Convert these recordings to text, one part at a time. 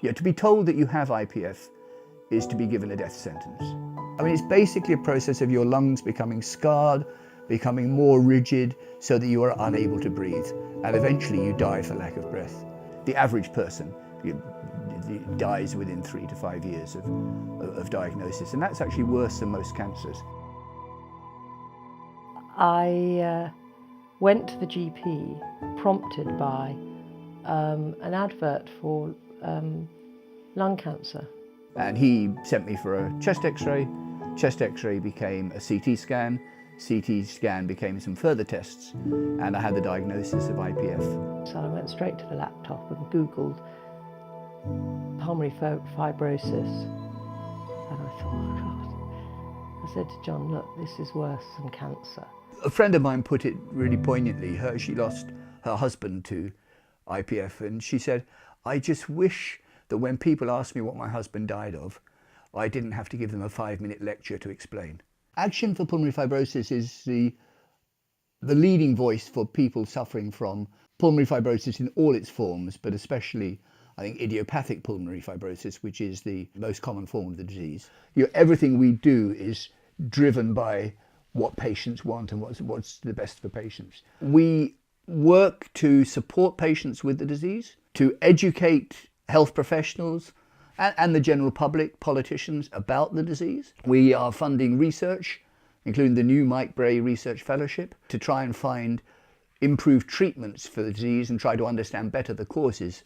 Yet to be told that you have IPF is to be given a death sentence. I mean, it's basically a process of your lungs becoming scarred, becoming more rigid, so that you are unable to breathe, and eventually you die for lack of breath. The average person dies within 3 to 5 years of diagnosis, and that's actually worse than most cancers. I went to the GP prompted by an advert for lung cancer. And he sent me for a chest x-ray. Chest x-ray became a CT scan. CT scan became some further tests, and I had the diagnosis of IPF. So I went straight to the laptop and Googled pulmonary fibrosis, and I thought, oh God. I said to John, look, this is worse than cancer. A friend of mine put it really poignantly. She lost her husband to IPF, and she said, I just wish that when people ask me what my husband died of, I didn't have to give them a 5-minute lecture to explain. Action for Pulmonary Fibrosis is the leading voice for people suffering from pulmonary fibrosis in all its forms, but especially, I think, idiopathic pulmonary fibrosis, which is the most common form of the disease. Everything we do is driven by what patients want and what's the best for patients. We work to support patients with the disease, to educate health professionals and the general public, politicians, about the disease. We are funding research, including the new Mike Bray Research Fellowship, to try and find improved treatments for the disease and try to understand better the causes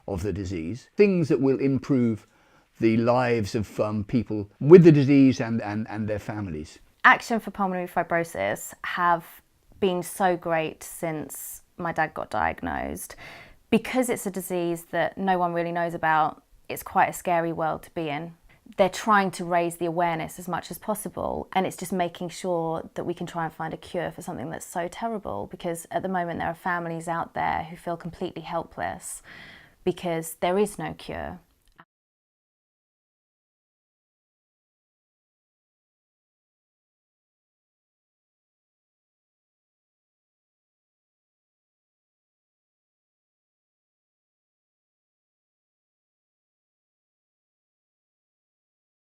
of the disease. Things that will improve the lives of people with the disease and their families. Action for Pulmonary Fibrosis have been so great since my dad got diagnosed. Because it's a disease that no one really knows about, it's quite a scary world to be in. They're trying to raise the awareness as much as possible, and it's just making sure that we can try and find a cure for something that's so terrible, because at the moment there are families out there who feel completely helpless because there is no cure.